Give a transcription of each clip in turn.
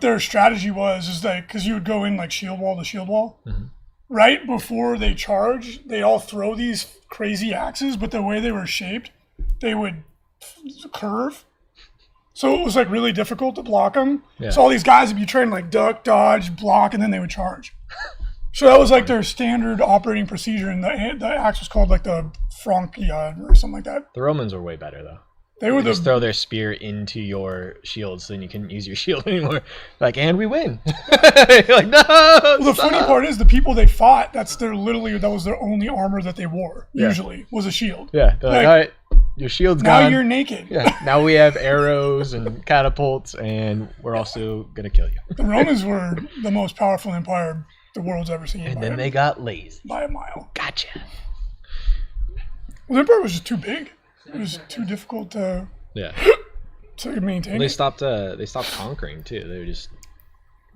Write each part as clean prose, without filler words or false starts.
their strategy is like, because you would go in like shield wall to shield wall. Right before they charge, they all throw these crazy axes, but the way they were shaped, they would curve. So it was like really difficult to block them. Yeah. So all these guys would be trained like duck, dodge, block, and then they would charge. So that was like their standard operating procedure, and the axe was called like the Frontline or something like that. The Romans were way better though. They would just throw their spear into your shield so then you couldn't use your shield anymore. Like, and we win. You're like, no. Well, the funny part is the people they fought, that was their only armor that they wore, usually, was a shield. Yeah. They're like, all right, your shield's now gone. Now you're naked. Yeah. Now we have arrows and catapults, and we're also going to kill you. The Romans were the most powerful empire the world's ever seen. And then they got lazy. By a mile. Gotcha. Well, the empire was just too big. It was too difficult to maintain. Well, they stopped conquering too. They were just.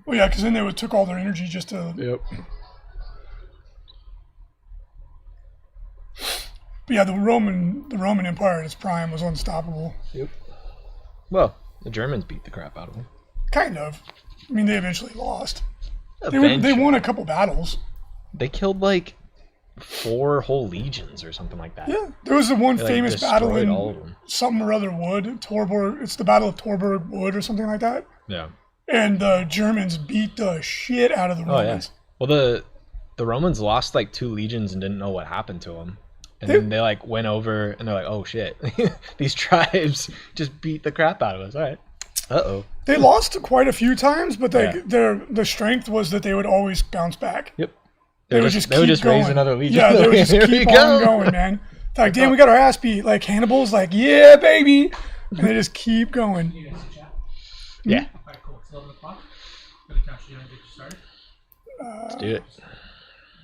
Well, yeah, because then they took all their energy just to. Yep. But yeah, the Roman Empire at its prime was unstoppable. Yep. Well, the Germans beat the crap out of them. Kind of. I mean, they eventually lost. They won a couple battles. They killed like 4 whole legions or something like that. Yeah, there was the one famous battle in all of them. Something or other wood, Torborg. It's the Battle of Torborg Wood or something like that. Yeah. And the Germans beat the shit out of the Romans. Yeah. Well, the Romans lost like 2 legions and didn't know what happened to them. And then they like went over and they're like, oh shit, these tribes just beat the crap out of us. All right. Uh-oh. They lost quite a few times, but the strength was that they would always bounce back. Yep. They would just raise another legion. Yeah, they would just keep on going, man. It's like, damn, we got our ass beat. Like, Hannibal's like, yeah, baby. And they just keep going. Yeah. All right, cool. It's 11 o'clock. I'm going to count you down and get you started. Let's do it.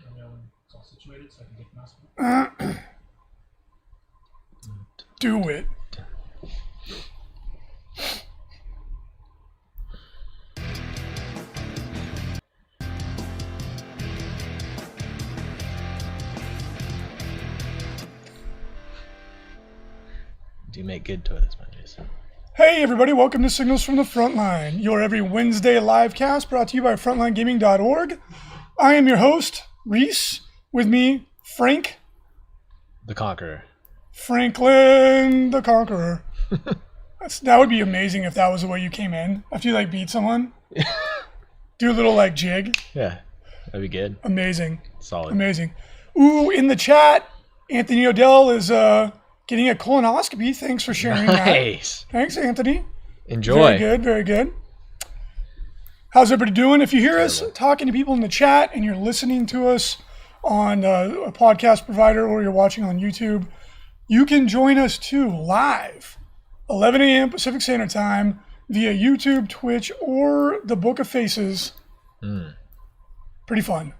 Let me know when it's all situated so I can get the mouse. Do it. Do you make good toilet sponges? Hey everybody, welcome to Signals from the Frontline, your every Wednesday live cast brought to you by frontlinegaming.org. I am your host, Reese. With me, Frank. The Conqueror. Franklin the Conqueror. That would be amazing if that was the way you came in. After you like beat someone. Do a little like jig. Yeah, that'd be good. Amazing. Solid. Amazing. Ooh, in the chat, Anthony Odell is getting a colonoscopy. Thanks for sharing that. Nice. Thanks, Anthony. Enjoy. Very good, very good. How's everybody doing? If you hear us talking to people in the chat and you're listening to us on a podcast provider or you're watching on YouTube, you can join us too live, 11 a.m. Pacific Standard Time via YouTube, Twitch, or the Book of Faces. Pretty fun.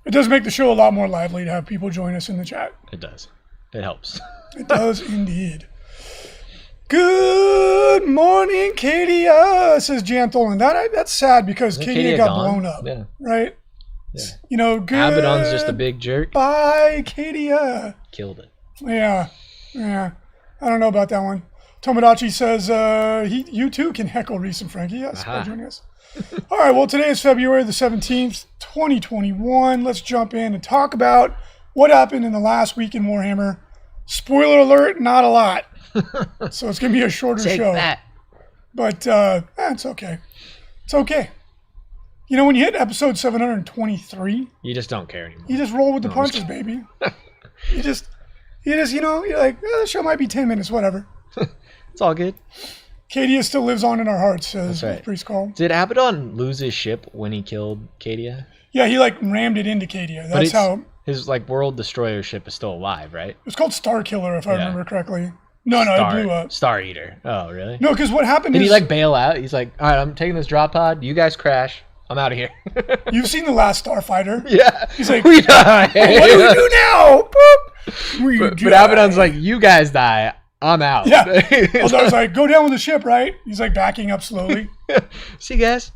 It does make the show a lot more lively to have people join us in the chat. It does. It helps. It does indeed. Good morning, Katie, says Jan Tholen. That's sad because Katie got blown up, right? Yeah. You know, good. Abaddon's just a big jerk. Bye, Katie. Killed it. Yeah. I don't know about that one. Tomodachi says you too can heckle Reese and Frankie. Yes, by joining us. All right, well, today is February the 17th, 2021. Let's jump in and talk about what happened in the last week in Warhammer. Spoiler alert, not a lot. So it's going to be a shorter show. Take that. But it's okay. It's okay. You know, when you hit episode 723, you just don't care anymore. You just roll with the punches, baby. You just, you know, you're like, the show might be 10 minutes, whatever. It's all good. Cadia still lives on in our hearts, says Priest Call. Did Abaddon lose his ship when he killed Cadia? Yeah, he like rammed it into Cadia. That's how his like world destroyer ship is still alive, right? It's called Star Killer, if I remember correctly. No, it blew up. Star Eater. Oh, really? No, because what happened Did he like bail out? He's like, all right, I'm taking this drop pod. You guys crash. I'm out of here. You've seen The Last Starfighter? Yeah. He's like, we die. What do we do now? Boop. But Abaddon's like, you guys die. I'm out. Yeah. Eldar's like, go down with the ship, right? He's like backing up slowly. See you guys.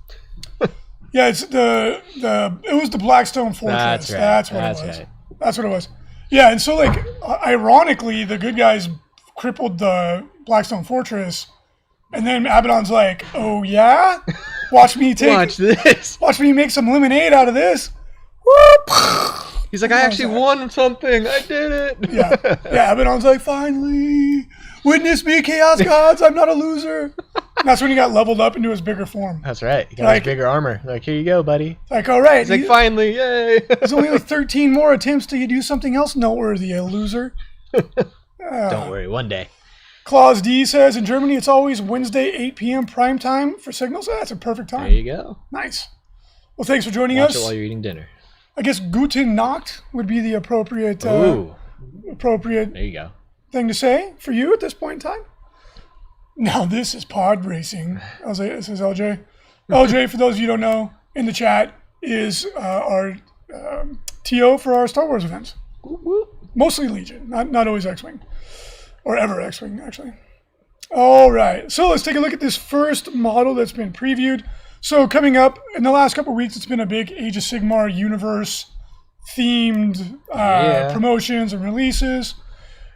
Yeah, it's it was the Blackstone Fortress. That's what it was. Right. That's what it was. Yeah, and so like ironically, the good guys crippled the Blackstone Fortress And then Abaddon's like, oh yeah? Watch me Watch this. Watch me make some lemonade out of this. Whoop. He's like, I actually won something. I did it. Yeah, Abaddon's like, finally. Witness me, Chaos Gods. I'm not a loser. And that's when he got leveled up into his bigger form. That's right. He got Like- his bigger armor. Like, here you go, buddy. Like, all right. He's like, finally, yay. There's only like 13 more attempts till you do something else noteworthy, you loser. Don't worry, one day. Claus D says, in Germany, it's always Wednesday, 8 p.m. prime time for signals. So that's a perfect time. There you go. Nice. Well, thanks for joining Watch us. it while you're eating dinner. I guess Guten Nacht would be the appropriate Ooh, appropriate there you go. thing to say for you at this point in time. Now this is pod racing. This is LJ. LJ, for those of you who don't know, in the chat is our TO for our Star Wars events. Mostly Legion, not always X-Wing. Or ever X-Wing, actually. All right, so let's take a look at this first model that's been previewed. So coming up, in the last couple of weeks, it's been a big Age of Sigmar universe themed promotions and releases.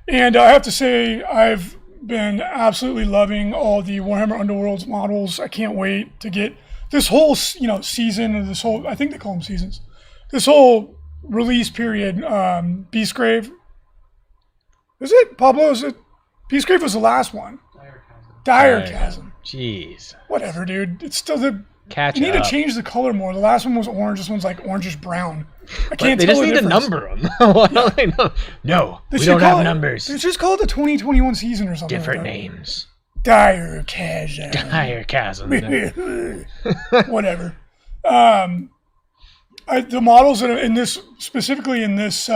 And I have to say, I've been absolutely loving all the Warhammer Underworlds models. I can't wait to get this whole, season, or this whole, I think they call them seasons, this whole release period, Beastgrave. Is it? Pablo, is it? Beastgrave was the last one. Dire Chasm. Jeez. Whatever, dude. It's still the... Catch You need up. to change the color more. The last one was orange. This one's like orangish brown. I can't They tell just the need to difference. number them. Why don't they know? No, They we should don't call have it- numbers. They just call it the 2021 season or something. Different like that. names. Dire Chasm. Higher chasm. Whatever. The models that are in this, specifically in this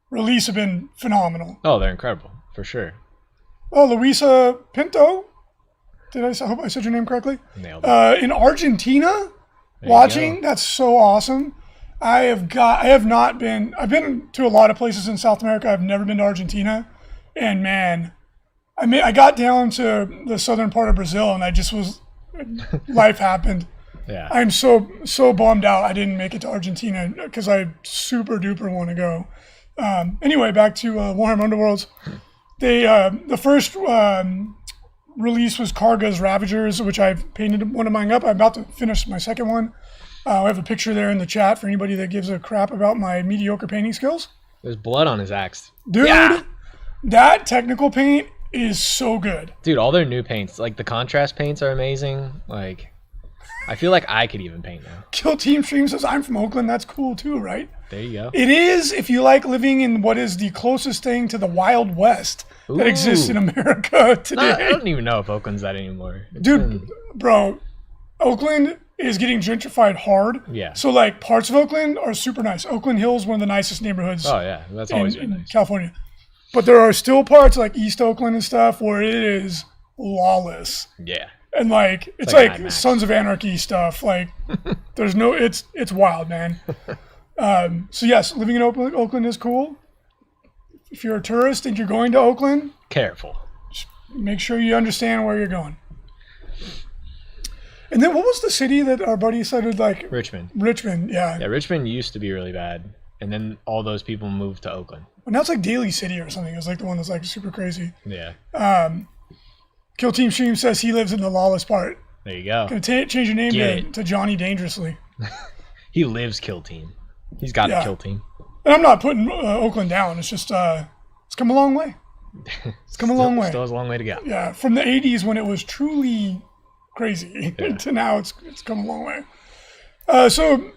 release, have been phenomenal. Oh, they're incredible, for sure. Oh, Luisa Pinto. I hope I said your name correctly. Nailed it. In Argentina, There you watching. go. That's so awesome. I've been to a lot of places in South America. I've never been to Argentina. And man, I got down to the southern part of Brazil and life happened. Yeah. I'm so bummed out I didn't make it to Argentina because I super duper want to go. Anyway, back to Warhammer Underworlds. The first release was Karga's Ravagers, which I've painted one of mine up. I'm about to finish my second one. I have a picture there in the chat for anybody that gives a crap about my mediocre painting skills. There's blood on his axe. Dude, Yeah. that technical paint is so good. Dude, all their new paints, like the contrast paints are amazing. Like, I feel like I could even paint now. Kill Team Stream says, I'm from Oakland. That's cool too, right? There you go. It is if you like living in what is the closest thing to the Wild West that exists in America today. I don't even know if Oakland's that anymore. It's Dude, been- bro, Oakland is getting gentrified hard. Yeah. So like parts of Oakland are super nice. Oakland Hills is one of the nicest neighborhoods oh yeah, that's always been in nice. California. But there are still parts like East Oakland and stuff where it is lawless. Yeah. And like it's like like Mad Max. Sons of Anarchy stuff. Like there's no it's wild, man. So yes, living in Oakland is cool. If you're a tourist and you're going to Oakland, Careful. make sure you understand where you're going. And then what was the city that our buddy said like Richmond. Richmond, yeah. Yeah, Richmond used to be really bad, and then all those people moved to Oakland. But now it's like Daly City or something. It's like the one that's like super crazy. Yeah. Kill Team Stream says he lives in the lawless part. There you go. Gonna change your name Get it. to Johnny Dangerously. He lives Kill Team. He's got Yeah. a Kill Team. And I'm not putting Oakland down. It's just it's come a long way. It's come a long way. Still has a long way to go. Yeah, from the 80s when it was truly crazy to now it's come a long way. So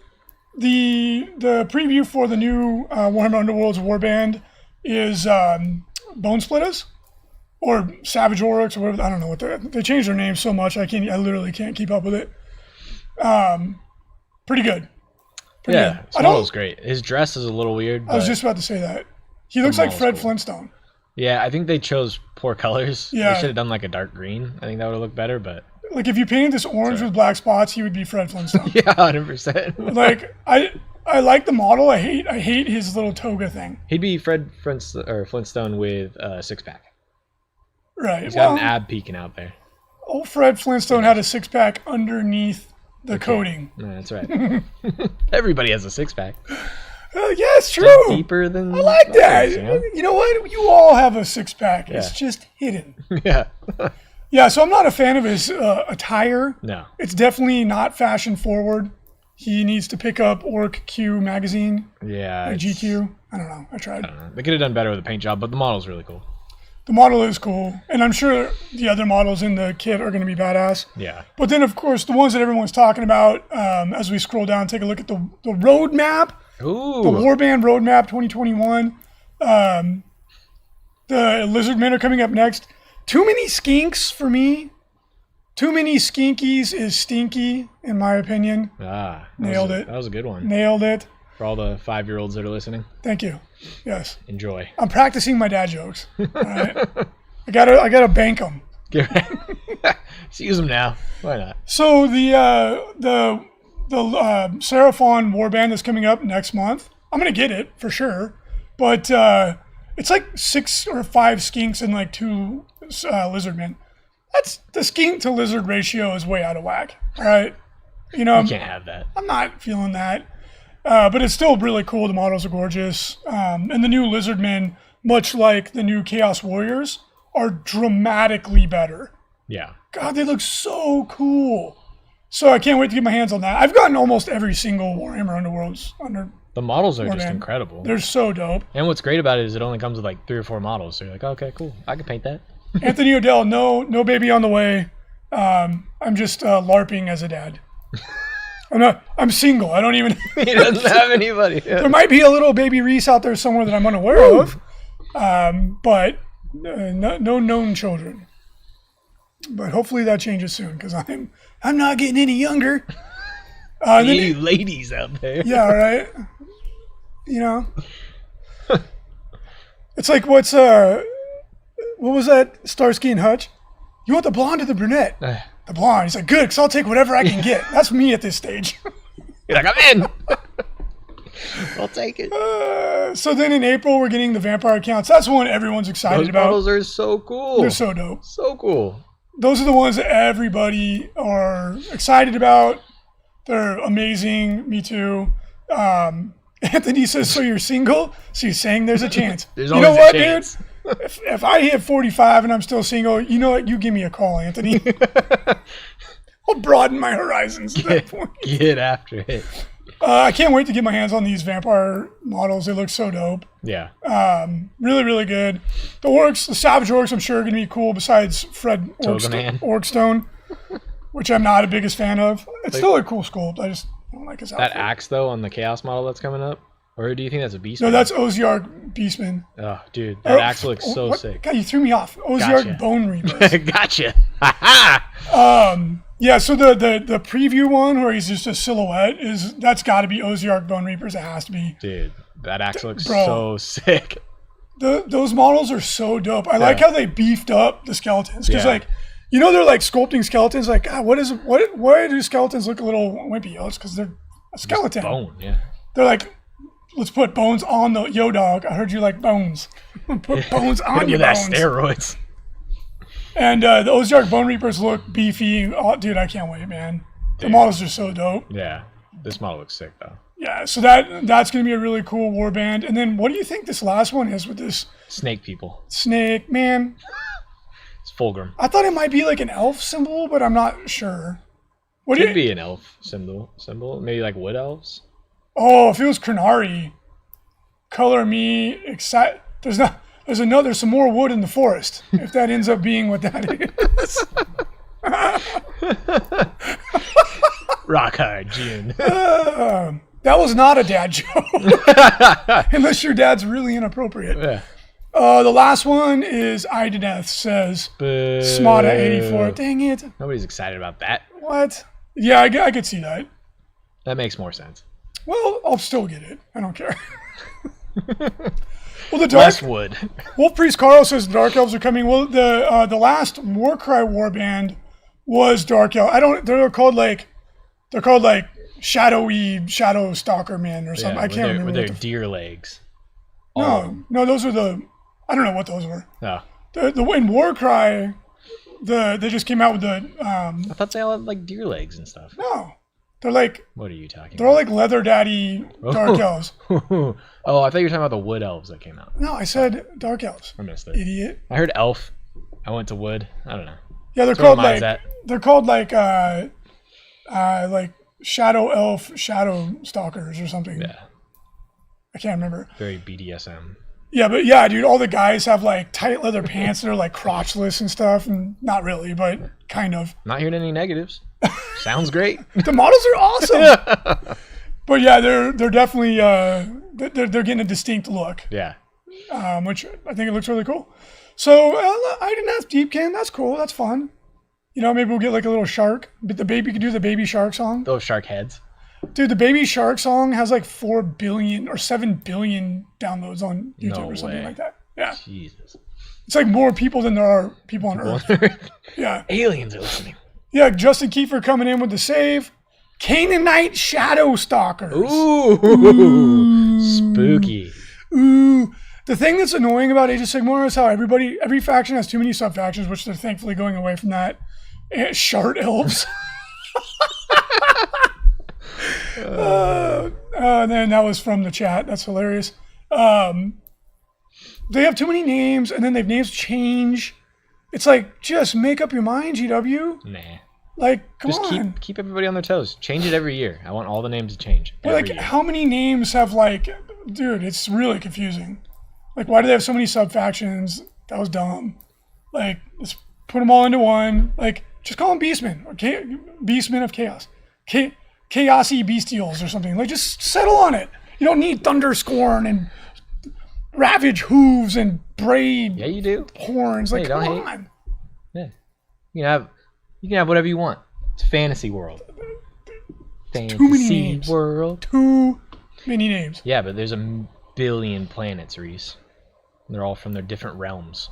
the preview for the new Warhammer Underworlds Warband is Bone Splitters or Savage Oryx or whatever. I don't know what they changed their name so much I literally can't keep up with it. Pretty good. Pretty Yeah, good. this model's great. His dress is a little weird. I was but- just about to say that. He looks like model's Fred cool. Flintstone. Yeah, I think they chose poor colors. Yeah. They should have done like a dark green. I think that would have looked better, but Like if you painted this orange with black spots, he would be Fred Flintstone. yeah, 100%. Like I like the model. I hate his little toga thing. He'd be Fred Flintstone with a six-pack. Right. He's got an ab peeking out there. Old Fred Flintstone had a six-pack underneath the coating. No, that's right. Everybody has a six-pack. Yeah, it's true. Deeper than I like that. others, you know? You know what? You all have a six-pack. It's Yeah. just hidden. Yeah. Yeah, so I'm not a fan of his attire. No. It's definitely not fashion forward. He needs to pick up Orc Q magazine. Yeah. Like GQ. I don't know. I tried. I don't know. They could have done better with the paint job, but the model's really cool. The model is cool, and I'm sure the other models in the kit are going to be badass. Yeah. But then, of course, the ones that everyone's talking about, as we scroll down, take a look at the roadmap. Ooh. The Warband roadmap 2021. The Lizardmen are coming up next. Too many skinks for me. Too many skinkies is stinky, in my opinion. Nailed it. That was a good one. Nailed it. For all the 5-year-olds that are listening. Thank you. Yes. Enjoy. I'm practicing my dad jokes. All right. I gotta bank them. Just use them now. Why not? So the Seraphon Warband that's coming up next month. I'm gonna get it for sure, but it's like 6 or 5 skinks and like 2 lizardmen. That's the skink to lizard ratio is way out of whack. All right, you know you can't have that. I'm not feeling that, but it's still really cool. The models are gorgeous, and the new lizardmen, much like the new Chaos Warriors, are dramatically better. Yeah. God, they look so cool. So I can't wait to get my hands on that. I've gotten almost every single Warhammer Underworlds under. The models are Warband. just incredible. They're so dope. And what's great about it is it only comes with like 3 or 4 models. So you're like, okay, cool. I can paint that. Anthony Odell, no baby on the way. I'm just LARPing as a dad. I'm single. I don't even. He doesn't have anybody. There might be a little baby Reese out there somewhere that I'm unaware of, but no known children. But hopefully that changes soon because I'm not getting any younger. You ladies out there. Yeah, right. You know, it's like what was that Starsky and Hutch? You want the blonde or the brunette? The blonde. He's like, good, because I'll take whatever I can get. That's me at this stage. You're like, I'm in. I'll take it. So then in April, we're getting the vampire accounts. That's one everyone's excited Those about. models are so cool. They're so dope. So cool. Those are the ones that everybody are excited about. They're amazing. Me too. Anthony says, so you're single? So you're saying there's a chance. There's you always know what, a chance. dude? If I hit 45 and I'm still single, you know what? You give me a call, Anthony. I'll broaden my horizons at that point. Get after it. I can't wait to get my hands on these vampire models. They look so dope. Yeah. Really, really good. The orcs, the savage orcs, I'm sure are going to be cool besides Fred Orcstone, which I'm not a biggest fan of. It's still a cool sculpt. I just don't like his outfit. That axe, though, on the Chaos model that's coming up? Or do you think that's a Beastman? No, that's Oziark Beastman. Oh, dude. That axe looks so sick. God, you threw me off. Oziark Bone Reapers. Gotcha. Ha-ha! Yeah, so the preview one where he's just a silhouette, that's got to be Oziark Bone Reapers. It has to be. Dude, that axe looks so sick. Those models are so dope. I like how they beefed up the skeletons. Because, like, you know, they're like sculpting skeletons. Like, God, why do skeletons look a little wimpy? Oh, it's because they're a skeleton. Just bone, yeah. They're like, let's put bones on the Yo-Dog. I heard you like bones. Put bones on your bones. Steroids. And the Oziark Bone Reapers look beefy. Oh, dude, I can't wait, man. The models are so dope. Yeah, this model looks sick, though. Yeah, so that's going to be a really cool warband. And then what do you think this last one is with this? Snake people. Snake, man. It's Fulgrim. I thought it might be like an elf symbol, but I'm not sure. Could be an elf symbol. Maybe like wood elves. Oh, if it was Krenari, color me excited. There's some more wood in the forest. If that ends up being what that is. Rock hard, June. That was not a dad joke. Unless your dad's really inappropriate. Yeah. The last one is Ideneth says Smada 84. Dang it. Nobody's excited about that. What? Yeah, I could see that. That makes more sense. Well, I'll still get it. I don't care. Well, Less wood. Wolf Priest Carl says Dark Elves are coming. Well, the last Warcry warband was Dark Elf. They're called like Shadow Stalker Men or something. Yeah, I can't remember. With their deer legs. No, those are I don't know what those were. Oh. In Warcry, they just came out with the. I thought they all had like deer legs and stuff. No, they're like. What are you talking about? They're all like leather daddy Dark Elves. Oh, I thought you were talking about the wood elves that came out. No, I said Dark Elves. I missed it. Idiot. I heard elf. I went to wood. I don't know. Yeah, they're That's where called mine's like at. they're called like shadow elf, shadow stalkers or something. Yeah, I can't remember. very BDSM. Yeah, but yeah, dude, all the guys have like tight leather pants that are like crotchless and stuff, and not really, but kind of. Not hearing any negatives. Sounds great. The models are awesome. But yeah, they're definitely they're getting a distinct look, Yeah. which I think it looks really cool. So I didn't ask Deep Can. That's cool. That's fun. You know, maybe we'll get like a little shark. But the baby could do the baby shark song. Those shark heads. Dude, the baby shark song has like 4 billion or 7 billion downloads on YouTube No or something way. like that. Yeah, Jesus. it's like more people than there are people on Earth. Yeah, Aliens are listening. yeah. Justin Kiefer coming in with the save. Canaanite Shadow Stalkers. Ooh. Spooky. Ooh. The thing that's annoying about Age of Sigmar is how every faction has too many sub-factions, which they're thankfully going away from that. And shard elves. And then that was from the chat. That's hilarious. They have too many names, and then they've names change. It's like, just make up your mind, GW. Nah. Like, come Just on. keep everybody on their toes. Change it every year. I want all the names to change. But Every like, year. how many names have like, dude, it's really confusing. Like, why do they have so many sub-factions? That was dumb. Like, let's put them all into one. Like, just call them Beastmen. Or Beastmen of Chaos. Chaosy Bestials or something. Like, just settle on it. You don't need Thunderscorn and Ravage Hooves and Braid Yeah, you do. Horns. Like, Hey, come don't hate. on. Yeah. You can have whatever you want. It's fantasy world. many Fantasy names. world. Too many names. Yeah, but there's a billion planets, Reese. They're all from their different realms.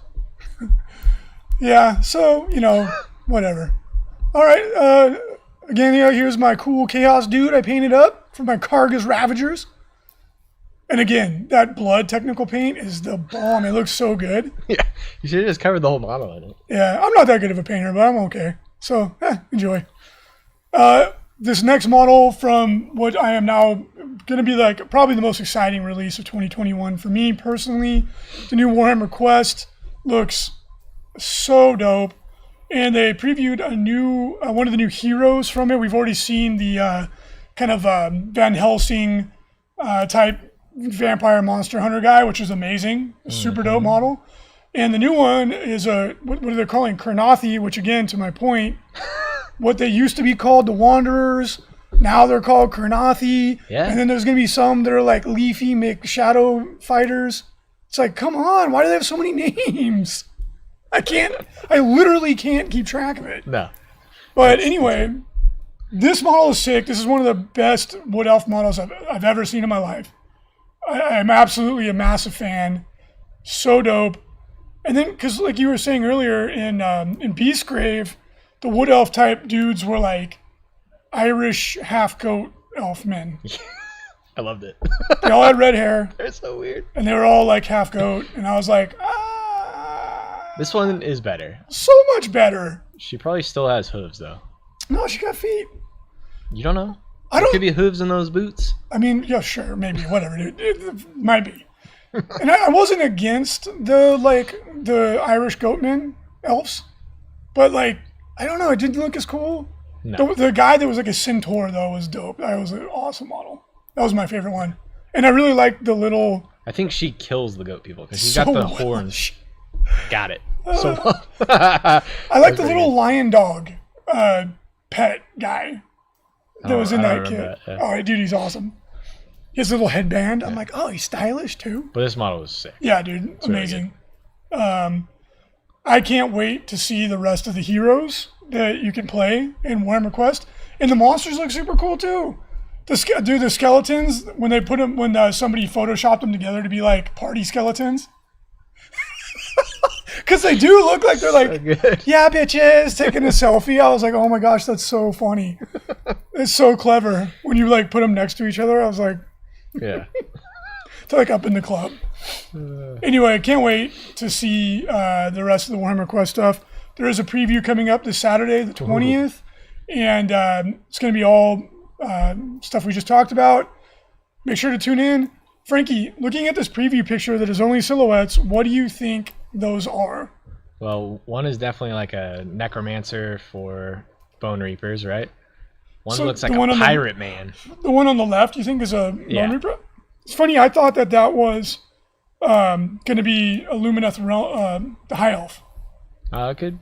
Yeah, so, you know, whatever. All right, again, here's my cool Chaos dude I painted up for my Karga's Ravagers. And again, that blood technical paint is the bomb. It looks so good. Yeah, you should have just covered the whole model in it. Yeah, I'm not that good of a painter, but I'm okay. So, enjoy. This next model from what I am now going to be like probably the most exciting release of 2021 for me personally. The new Warhammer Quest looks so dope. And they previewed a new one of the new heroes from it. We've already seen the kind of Van Helsing type vampire monster hunter guy, which is amazing. A super dope model. And the new one is what are they calling? Kurnothi, which again, to my point, what they used to be called the Wanderers, now they're called Kurnothi. Yeah. And then there's going to be some that are like Leafy Shadow Fighters. It's like, come on, why do they have so many names? I literally can't keep track of it. No. But anyway, this model is sick. This is one of the best Wood Elf models I've ever seen in my life. I'm absolutely a massive fan. So dope. And then, because like you were saying earlier, in Beastgrave, the Wood Elf type dudes were like Irish half-goat elf men. I loved it. They all had red hair, They're so weird. and they were all like half-goat. And I was like, This one is better. so much better. She probably still has hooves, though. No, she got feet. You don't know? I don't. Could be hooves in those boots. I mean, yeah, sure, maybe, whatever, dude. It might be. And I wasn't against the Irish goatmen elves, but like, I don't know, it didn't look as cool. No. The guy that was like a centaur though was dope. That was an awesome model. That was my favorite one, and I really liked the little. I think she kills the goat people because she's So got the well. horns. Got it. So well. I like the little lion dog pet guy that was in I that don't kit. remember that, yeah. Oh, dude, he's awesome. His little headband. I'm like, oh, he's stylish too. But this model was sick. Yeah, dude, amazing. I can't wait to see the rest of the heroes that you can play in Warhammer Quest, and the monsters look super cool too. The skeletons when somebody photoshopped them together to be like party skeletons, because they do look like they're like, Good. yeah, bitches, taking a selfie. I was like, oh my gosh, that's so funny. It's so clever when you like put them next to each other. I was like, Yeah. they're like up in the club. Anyway, I can't wait to see the rest of the Warhammer Quest stuff. There is a preview coming up this Saturday, the 20th, and it's going to be all stuff we just talked about. Make sure to tune in. Frankie, looking at this preview picture that is only silhouettes, what do you think those are? Well, one is definitely like a necromancer for Bone Reapers, right? One So looks like the a one on the- pirate man. The one on the left, you think is a Yeah. Bone Reaper? It's funny. I thought that was going to be Illumineth, the High Elf. It could.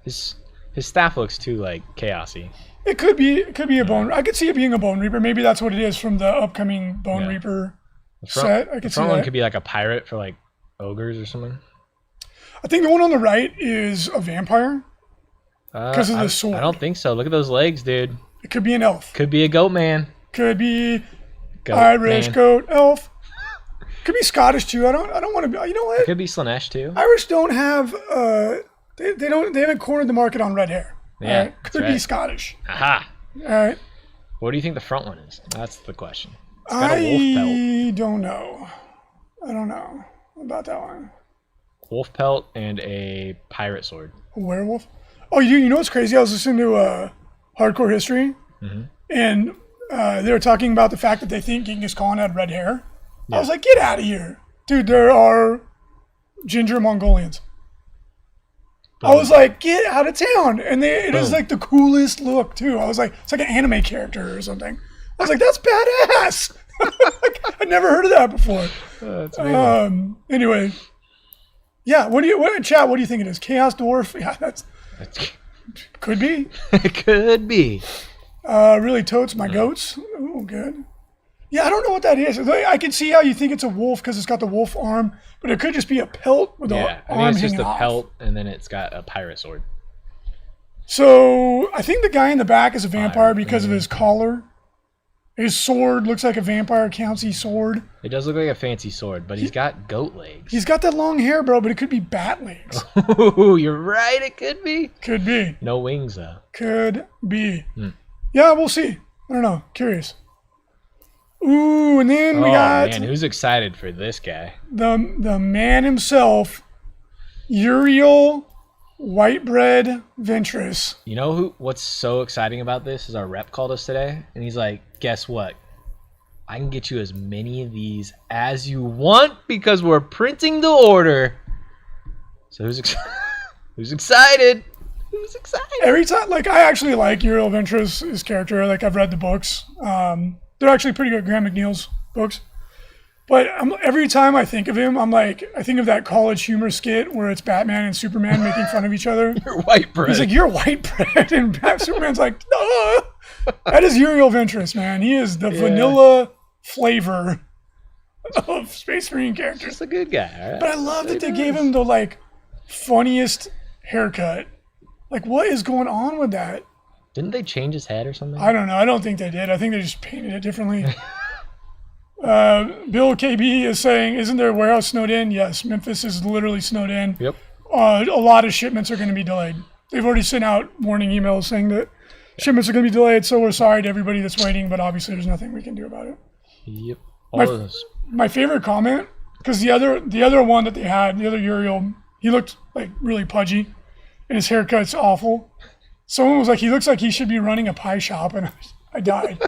His staff looks too like chaosy. It could be a Bone. I could see it being a Bone Reaper. Maybe that's what it is from the upcoming Bone Yeah. Reaper Front, set. I the could see front one that. could be like a pirate for like ogres or something. I think the one on the right is a vampire. 'Cause of the sword. I don't think so. Look at those legs, dude. It could be an elf. Could be a goat man. Could be Goat Irish man. goat elf. Could be Scottish too. I don't want to be. You know what? Could be Slanesh too. Irish don't have. They haven't cornered the market on red hair. Yeah, Alright? that's Could be right. Scottish. Aha. All right. What do you think the front one is? That's the question. It's got a wolf pelt. I don't know. I don't know about that one. Wolf pelt and a pirate sword. A werewolf? Oh, you know what's crazy? I was listening to Hardcore History, and they were talking about the fact that they think Genghis Khan had red hair. I was like, get out of here. Dude, there are ginger Mongolians. I was like, get out of town. And it is like the coolest look, too. I was like, it's like an anime character or something. I was like, that's badass. I'd never heard of that before. That's amazing. Anyway. Yeah, what do you think it is? Chaos Dwarf? Yeah, could be. It could be. Really totes my goats. Oh, good. Yeah, I don't know what that is. I can see how you think it's a wolf because it's got the wolf arm, but it could just be a pelt with Yeah, the I think arm it's just hanging a off. pelt and then it's got a pirate sword. So I think the guy in the back is a vampire because of his collar. His sword looks like a vampire county sword. It does look like a fancy sword, but he's got goat legs. He's got that long hair, bro, but it could be bat legs. Ooh, you're right. It could be. Could be. No wings though. Could be. Yeah, we'll see. I don't know. Curious. Ooh, and then we got man, who's excited for this guy? the man himself, Uriel Whitebread Ventris. You know what's so exciting about this is our rep called us today, and he's like, guess what? I can get you as many of these as you want because we're printing the order. So who's who's excited? Who's excited? Every time, like, I actually like Uriel Ventris, his character. Like, I've read the books. They're actually pretty good, Graham McNeil's books. But every time I think of him, I think of that College Humor skit where it's Batman and Superman making fun of each other. You're white bread. He's like, you're white bread. And Superman's like, no. That is Uriel Ventris, man. He is the vanilla flavor of Space Marine characters. Just a good guy. All right? But I love that they gave him the, like, funniest haircut. Like, what is going on with that? Didn't they change his head or something? I don't know. I don't think they did. I think they just painted it differently. Bill KB is saying, isn't their warehouse snowed in? Yes, Memphis is literally snowed in. Yep. A lot of shipments are going to be delayed. They've already sent out warning emails saying that shipments are going to be delayed, so we're sorry to everybody that's waiting, but obviously there's nothing we can do about it. Yep. My favorite comment, because the other one that they had, the other Uriel, he looked like really pudgy, and his haircut's awful. Someone was like, he looks like he should be running a pie shop, and I died.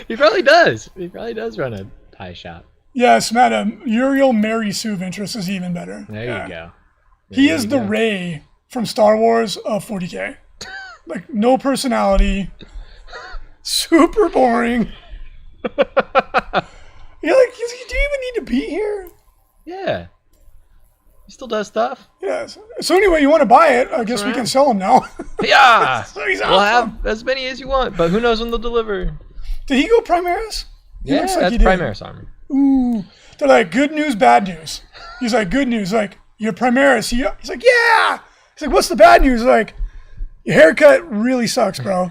He probably does. He probably does run a pie shop. Yes, madam. Uriel Mary Sue Ventress is even better. There you go. He is the Rey from Star Wars of 40K. Like, no personality. Super boring. You're like, do you even need to be here? Yeah. He still does stuff. Yes. So anyway, you want to buy it? I guess we can sell him now. Yeah. So he's We'll awesome. have as many as you want, but who knows when they'll deliver. Did he go Primaris? He Yeah, looks like that's he did. Primaris armor. Ooh. They're like, good news, bad news. He's like, good news. Like, you're Primaris. He's like, yeah. He's like, what's the bad news? Like, your haircut really sucks, bro.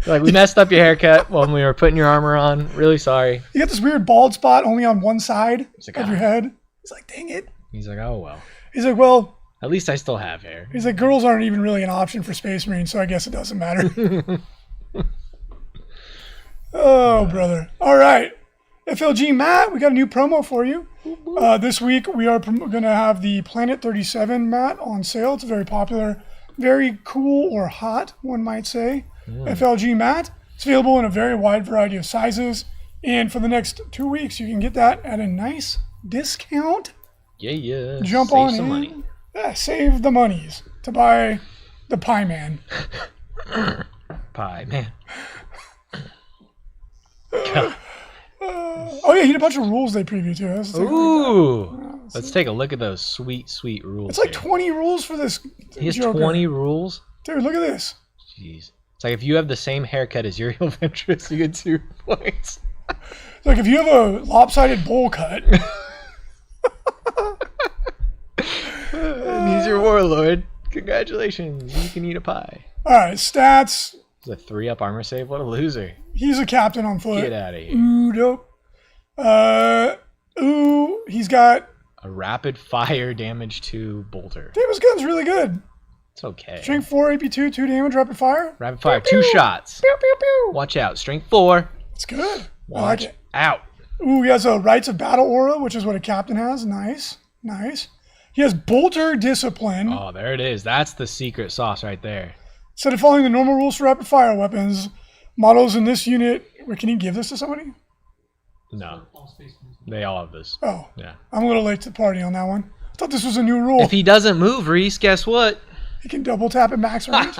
Like, we messed up your haircut when we were putting your armor on. Really sorry. You got this weird bald spot only on one side like, of your head. He's like, dang it. He's like, oh, well. He's like, well, At least I still have hair. he's like, girls aren't even really an option for Space Marines, so I guess it doesn't matter. Oh, brother. All right. FLG Matt, we got a new promo for you. This week we are going to have the Planet 37 mat on sale. It's very popular, very cool or hot, one might say. FLG mat. It's available in a very wide variety of sizes. And for the next 2 weeks, you can get that at a nice discount. Yeah. Jump Save on some in. money. Yeah, save the monies to buy the Pie Man. Pie, man. God. Oh yeah, he had a bunch of rules they previewed too. Let's take a look at that. Ooh. Let's take a look at those sweet rules. It's like here. 20 rules for this. He has Joker. 20 rules? Dude, look at this. Jeez. It's like if you have the same haircut as Uriel Ventris, you get 2 points. It's like if you have a lopsided bowl cut. And he's your warlord. Congratulations. You can eat a pie. All right, stats. It's a 3-up armor save. What a loser. He's a captain on foot. Get out of here. Ooh, dope. He's got. A rapid fire damage to bolter. Damn, his gun's really good. It's okay. Strength 4, AP 2, 2 damage, rapid fire. Rapid fire, Pew, 2 pew. shots. Pew, pew, pew. Watch out. Strength 4. It's good. I like Watch it. out. Ooh, he has a Rites of Battle aura, which is what a captain has. Nice. He has Bolter Discipline. Oh, there it is. That's the secret sauce right there. Instead of following the normal rules for rapid fire weapons, models in this unit. Wait, can you give this to somebody? No. All space marines. They all have this. Oh, Yeah. I'm a little late to the party on that one. I thought this was a new rule. If he doesn't move, Reese, guess what? He can double tap at max range.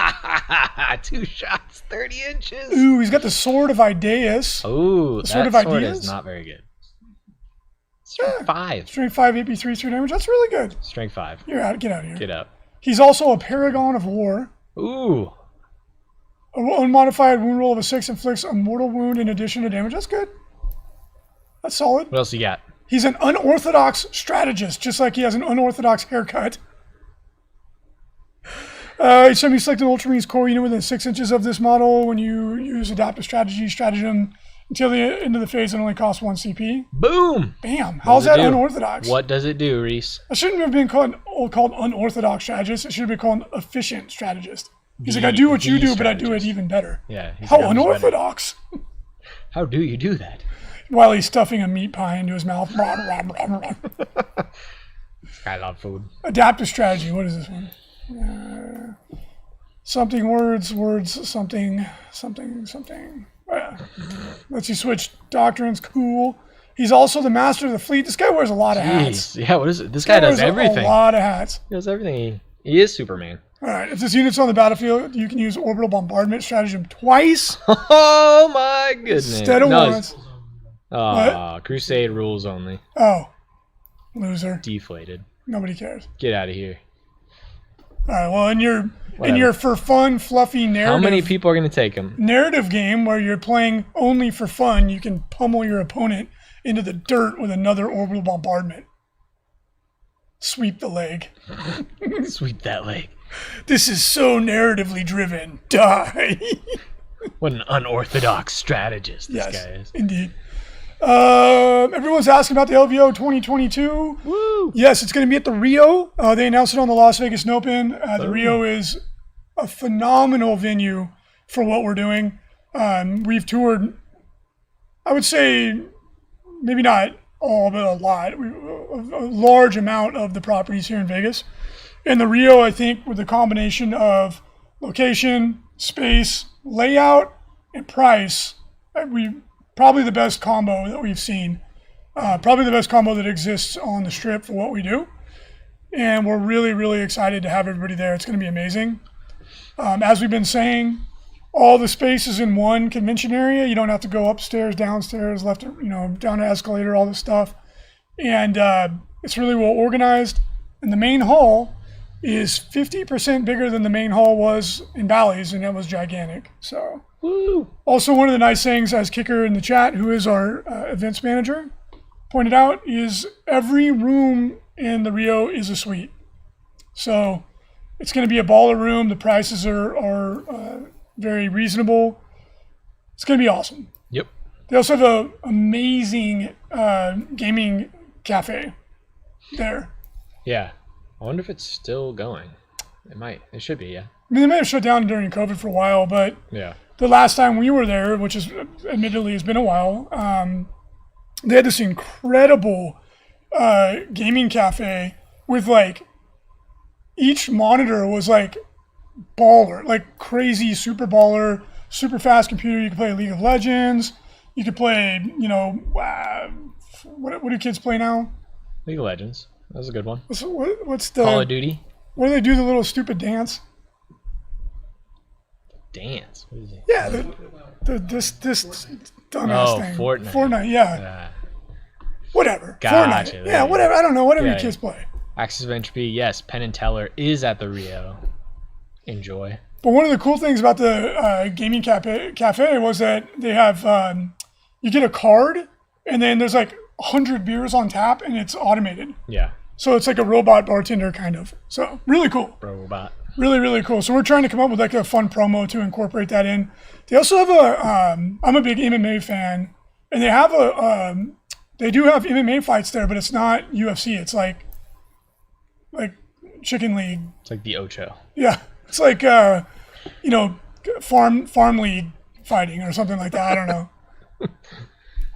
2 shots, 30 inches. Ooh, he's got the Sword of Ideas. Ooh, that Sword of sword Ideas? is not very good. Strength 5. Strength 5, AP 3, 2 damage. That's really good. Strength 5. You're out. Get out of here. Get up. He's also a Paragon of War. Ooh. A unmodified wound roll of a 6 inflicts a mortal wound in addition to damage. That's good. That's solid. What else you got? He's an unorthodox strategist, just like he has an unorthodox haircut. Each time you select an Ultramarines core unit within 6 inches of this model, when you use adaptive stratagem until the end of the phase, it only costs 1 CP. Boom. Bam! How's What does that it do? unorthodox? What does it do, Reese? It shouldn't have been called unorthodox strategist. It should have been called efficient strategist. He's like, I do what you do, but I do it even better. Yeah. he's How like, I'm just better. unorthodox! How do you do that? While he's stuffing a meat pie into his mouth. I love food. Adaptive strategy. What is this one? Something words, something. Lets you switch doctrines. Cool. He's also the master of the fleet. This guy wears a lot of hats. Jeez. Yeah, what is it? This guy does Wears everything. A lot of hats. He does everything. He is Superman. All right. If this unit's on the battlefield, you can use orbital bombardment stratagem twice Oh my goodness. instead of No, once. Aw, Crusade rules only. Oh, loser. Deflated. Nobody cares. Get out of here. All right. Well, in your Whatever. for fun, fluffy narrative. How many people are going to take him? Narrative game where you're playing only for fun, you can pummel your opponent into the dirt with another orbital bombardment. Sweep the leg. Sweep that leg. This is so narratively driven. Die. What an unorthodox strategist this Yes, guy is. indeed. Everyone's asking about the LVO 2022. Woo! Yes, it's going to be at the Rio. They announced it on the Las Vegas Open. The Rio is a phenomenal venue for what we're doing. We've toured, I would say, maybe not all, but a lot, a large amount of the properties here in Vegas. And the Rio, I think, with the combination of location, space, layout, and price, probably the best combo that we've seen. Probably the best combo that exists on the strip for what we do. And we're really, really excited to have everybody there. It's going to be amazing. As we've been saying, all the space is in one convention area. You don't have to go upstairs, downstairs, left, down an escalator, all this stuff. And it's really well organized. And the main hall is 50% bigger than the main hall was in Bally's, and that was gigantic. So, Woo! also one of the nice things, as Kicker in the chat, who is our events manager, pointed out, is every room in the Rio is a suite. So it's going to be a baller room. The prices are very reasonable. It's going to be awesome. Yep. They also have an amazing gaming cafe there. Yeah. I wonder if it's still going. It might. It should be, yeah. I mean, they may have shut down during COVID for a while, but Yeah. the last time we were there, which is admittedly has been a while, they had this incredible gaming cafe with like each monitor was like baller, like crazy super baller, super fast computer. You could play League of Legends. You could play, what do kids play now? League of Legends. That was a good one. What's the Call of Duty. What do they do? The little stupid dance. Dance. What is it? Yeah, this dumbass thing. Fortnite. Fortnite, yeah. Whatever. Gotcha, Fortnite. Yeah, whatever. I don't know. Whatever Yeah, your kids play. Axis of Entropy. Yes, Penn and Teller is at the Rio. Enjoy. But one of the cool things about the gaming cafe was that they have you get a card, and then there's like 100 beers on tap, and it's automated. Yeah. So it's like a robot bartender kind of. So really cool. Robot. Really, really cool. So we're trying to come up with like a fun promo to incorporate that in. They also have I'm a big MMA fan, and they have they do have MMA fights there, but it's not UFC. It's like Chicken League. It's like the Ocho. Yeah. It's like, farm league fighting or something like that. I don't know.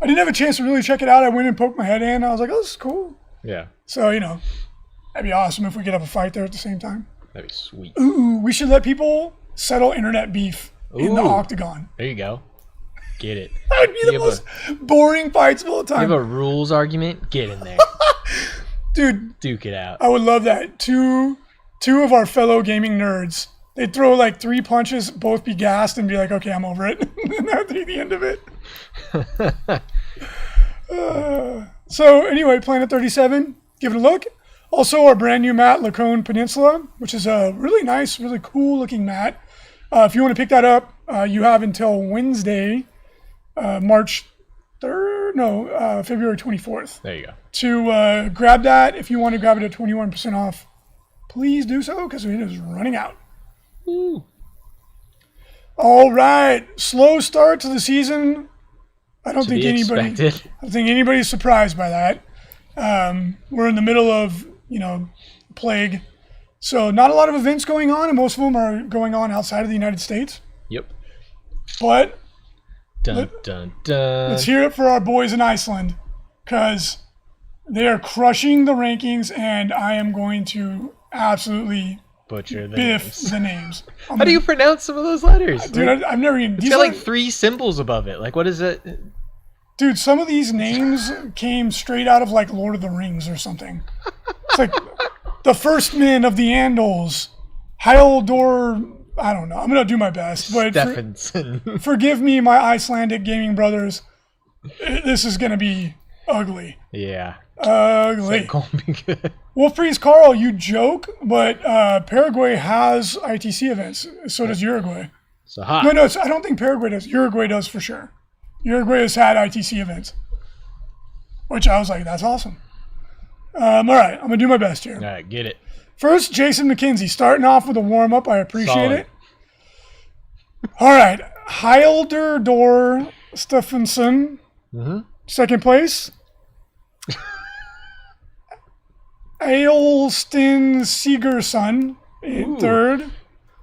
I didn't have a chance to really check it out. I went and poked my head in. I was like, oh, this is cool. Yeah. So, that'd be awesome if we could have a fight there at the same time. That'd be sweet. Ooh, we should let people settle internet beef in the octagon. There you go. Get it. That would be the most boring fights of all time. You have a rules argument? Get in there. Dude. Duke it out. I would love that. Two of our fellow gaming nerds, they'd throw like 3 punches, both be gassed, and be like, okay, I'm over it. And that'd be the end of it. So anyway, Planet 37, give it a look. Also, our brand new mat, Lacone Peninsula, which is a really nice, really cool looking mat. If you want to pick that up, you have until Wednesday, February 24th. There you go. To grab that. If you want to grab it at 21% off, please do so, because it is running out. Woo. All right. Slow start to the season. I don't think anybody's surprised by that. We're in the middle of, plague. So not a lot of events going on, and most of them are going on outside of the United States. Yep. But dun, dun, dun. let's hear it for our boys in Iceland, because they are crushing the rankings, and I am going to absolutely butcher the biff names. the names. How do you pronounce some of those letters? Dude, I've never even... It's got like 3 symbols above it. Like, what is it? Dude, some of these names came straight out of like Lord of the Rings or something. It's like the First Men of the Andals, Haldor... I don't know. I'm going to do my best. But Stephenson. Forgive me, my Icelandic gaming brothers. This is going to be ugly. Yeah. Ugly. It's gonna be good. Wolfreeze Carl, you joke, but Paraguay has ITC events. So does Uruguay. So hot. No, I don't think Paraguay does. Uruguay does for sure. Uruguay has had ITC events. Which I was like, that's awesome. All right, I'm going to do my best here. All right, get it. First, Jason McKenzie, starting off with a warm-up. I appreciate Solid. it. All right, Hildor Stephenson, second place. Ailston Segerson in third.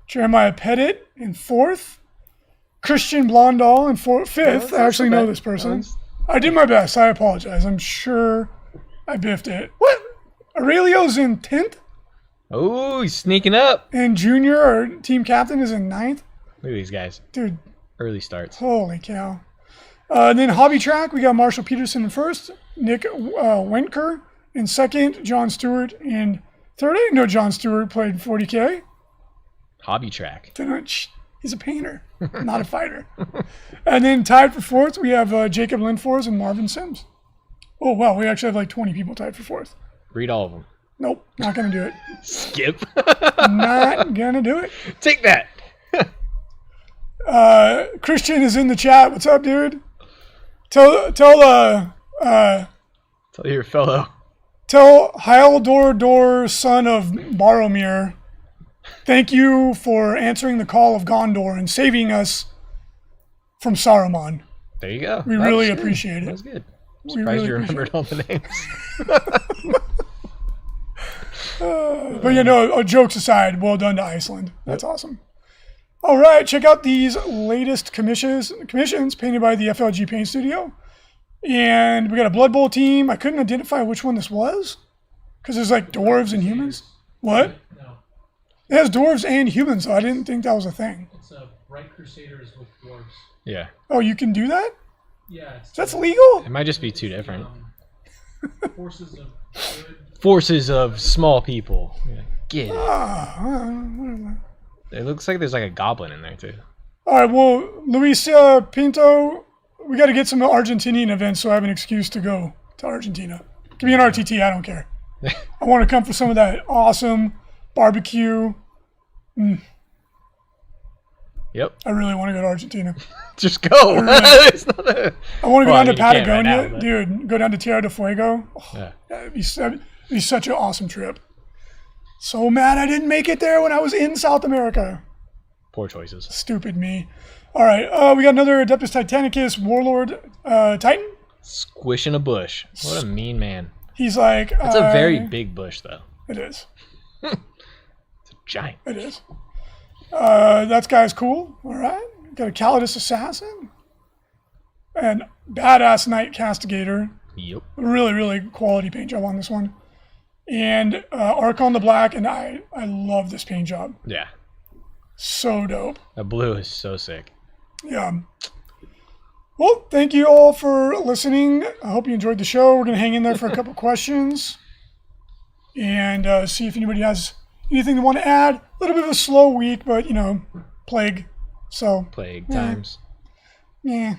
Jeremiah Pettit in fourth. Christian Blondal in fifth. I actually know this person. I did my best. I apologize. I'm sure I biffed it. What? Aurelio's in 10th? Oh, he's sneaking up. And Junior, our team captain, is in 9th? Look at these guys. Dude. Early starts. Holy cow. And then Hobby Track, we got Marshall Peterson in first. Nick Wenker in second. John Stewart in third. I didn't know John Stewart played 40K. Hobby Track. He's a painter, not a fighter. And then tied for fourth, we have Jacob Lindfors and Marvin Sims. Oh, wow. We actually have like 20 people tied for fourth. Read all of them. Nope, not going to do it. Skip. Not going to do it. Take that. Christian is in the chat. What's up, dude? Tell your fellow. Tell Hildor, son of Boromir, thank you for answering the call of Gondor and saving us from Saruman. There you go. We really appreciate it. That was good. I'm surprised you remembered all the names. But jokes aside, well done to Iceland. That's awesome. All right, check out these latest commissions painted by the FLG Paint Studio. And we got a Blood Bowl team. I couldn't identify which one this was because there's like dwarves and humans. What? No. It has dwarves and humans, so I didn't think that was a thing. It's Bright Crusaders with dwarves. Yeah. Oh, you can do that? Yeah. That's legal? It might just be too different. Forces of good. Forces of small people. Yeah, get it. Ah, It looks like there's like a goblin in there too. all right, well, Luis Pinto, we got to get some Argentinian events so I have an excuse to go to Argentina. Give me an RTT, I don't care. I want to come for some of that awesome barbecue. Yep. I really want to go to Argentina. Just go. It's not a... I want to go Well, down to I mean, you can't right Patagonia, now, but- dude. Go down to Tierra del Fuego. Oh, Yeah. that'd be such an awesome trip. So mad I didn't make it there when I was in South America. Poor choices. Stupid me. All right, we got another Adeptus Titanicus Warlord Titan. Squishing a bush. What a mean man. He's like... It's a very big bush, though. It is. It's a giant. It is. That guy's cool. All right. Got a Calidus Assassin. And badass Knight Castigator. Yep. Really, really quality paint job on this one. And Archon the Black, and I love this paint job. Yeah. So dope. The blue is so sick. Yeah. Well, thank you all for listening. I hope you enjoyed the show. We're going to hang in there for a couple questions and see if anybody has anything they want to add. A little bit of a slow week, but, you know, plague. So, Plague times. yeah.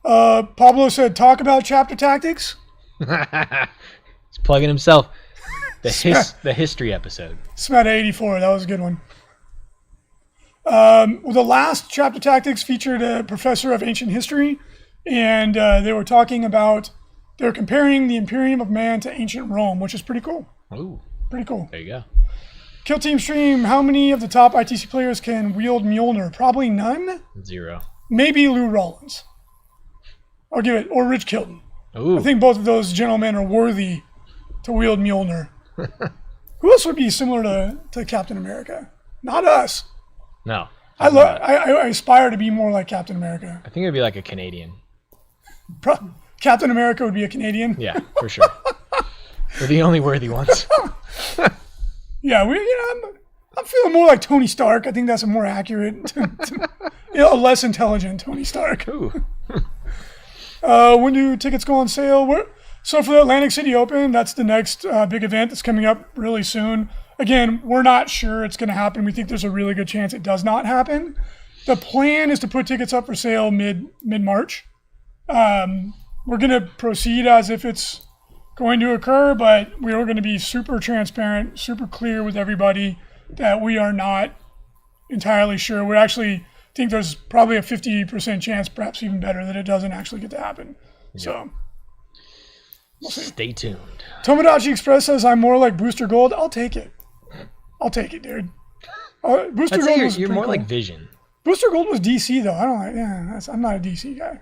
Pablo said, talk about chapter tactics. He's plugging himself. The history episode. Smet 84, that was a good one. Well, the last chapter tactics featured a professor of ancient history, and they were talking about, they were comparing the Imperium of Man to ancient Rome, which is pretty cool. Ooh, Pretty cool. there you go. Kill Team Stream, how many of the top ITC players can wield Mjolnir? Probably none. 0. Maybe Lou Rollins. I'll give it, or Rich Kilton. Ooh. I think both of those gentlemen are worthy to wield Mjolnir. Who else would be similar to Captain America? Not us. No. I aspire to be more like Captain America. I think it'd be like a Canadian. Captain America would be a Canadian. Yeah, for sure. We're the only worthy ones. Yeah, I'm feeling more like Tony Stark. I think that's a more accurate, a less intelligent Tony Stark. Ooh. When do tickets go on sale? So for the Atlantic City Open, that's the next big event that's coming up really soon. Again, we're not sure it's going to happen. We think there's a really good chance it does not happen. The plan is to put tickets up for sale mid-March. We're going to proceed as if it's going to occur, but we are going to be super transparent, super clear with everybody that we are not entirely sure. We actually think there's probably a 50% chance, perhaps even better, that it doesn't actually get to happen. Yeah. So we'll see. Stay tuned. Tomodachi Express says I'm more like Booster Gold. I'll take it. Dude. Booster I'd Gold say was you're pretty more cool. like Vision. Booster Gold was DC though. I don't like. Yeah, I'm not a DC guy.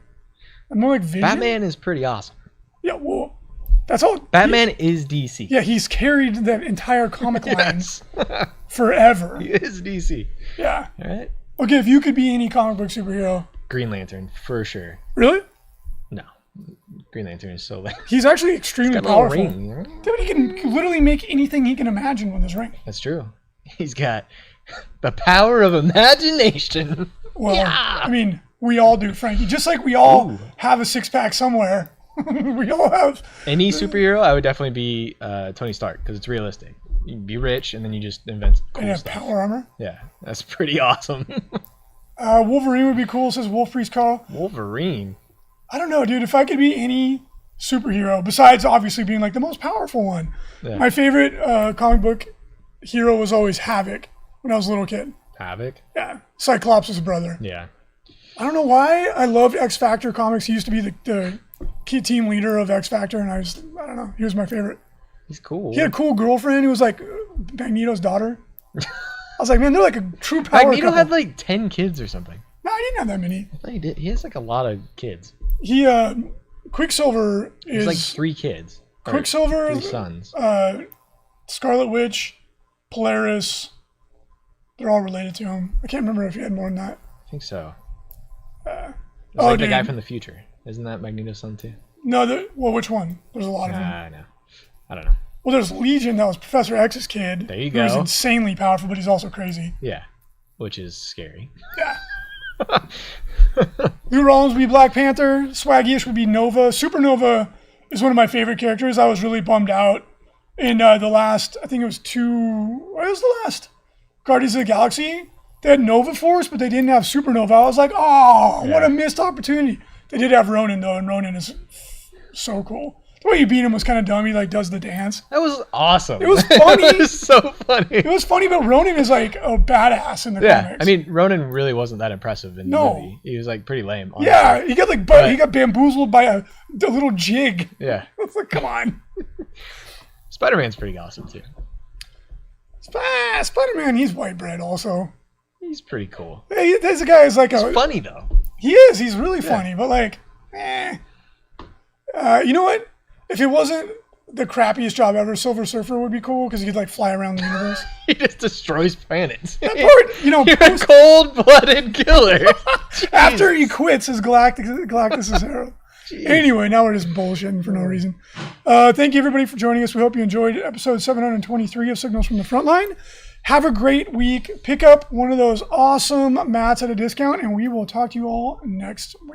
I'm more like Vision. Batman is pretty awesome. Yeah, well, that's all. Batman is DC. Yeah, he's carried the entire comic line Yes. forever. He is DC. Yeah. All right. Okay, if you could be any comic book superhero. Green Lantern, for sure. Really? No. Green Lantern is so lame. He's actually extremely Got a little powerful. ring. Dude, he can literally make anything he can imagine with his ring. That's true. He's got the power of imagination. Well, Yeah. I mean, we all do, Frankie. Just like we all have a six-pack somewhere. We all have. Any superhero, I would definitely be Tony Stark because it's realistic. You can be rich and then you just invent cool And have stuff. power armor. Yeah, that's pretty awesome. Wolverine would be cool, says Wolf Priest Carl. Wolverine. I don't know, dude. If I could be any superhero, besides obviously being like the most powerful one, Yeah. my favorite comic book hero was always Havoc when I was a little kid. Havoc. Yeah, Cyclops' brother. Yeah. I don't know why I loved X Factor comics. He used to be the key team leader of X Factor, and I don't know, he was my favorite. He's cool. He had a cool girlfriend who was like Magneto's daughter. I was like, man, they're like a true power Magneto couple. had like 10 kids or something. No, he didn't have that many. I thought he did. He has like a lot of kids. He Quicksilver He's is like 3 kids. Or Quicksilver, 3 sons. Scarlet Witch, Polaris. They're all related to him. I can't remember if he had more than that. I think so. Oh, Like the dude. guy from the future. Isn't that Magneto's son too? No, well, which one? There's a lot of them. I know. I don't know. Well, there's Legion. That was Professor X's kid. There you Who's go. insanely powerful, but he's also crazy. Yeah. Which is scary. Yeah. Lou Rollins would be Black Panther. Swaggy-ish would be Nova. Supernova is one of my favorite characters. I was really bummed out in the last, I think it was what was the last? Guardians of the Galaxy. They had Nova Force, but they didn't have Supernova. I was like, oh, what a missed opportunity. They did have Ronan, though, and Ronan is so cool. The way you beat him was kind of dumb. He, like, does the dance. That was awesome. It was funny. It was so funny. It was funny, but Ronan is, like, a badass in the comics. I mean, Ronan really wasn't that impressive in the movie. He was, like, pretty lame, honestly. Yeah, he got, like, he got bamboozled by a little jig. Yeah. It's like, come on. Spider-Man's pretty awesome, too. Spider-Man, he's white bread also. He's pretty cool. Hey, this guy is like He's funny, though. He is. He's really funny, but like, you know what? If it wasn't the crappiest job ever, Silver Surfer would be cool because he could like fly around the universe. He just destroys planets. That part, You're a cold-blooded killer. After he quits his Galactus' hero. Anyway, now we're just bullshitting for no reason. Thank you everybody for joining us. We hope you enjoyed episode 723 of Signals from the Frontline. Have a great week. Pick up one of those awesome mats at a discount, and we will talk to you all next week.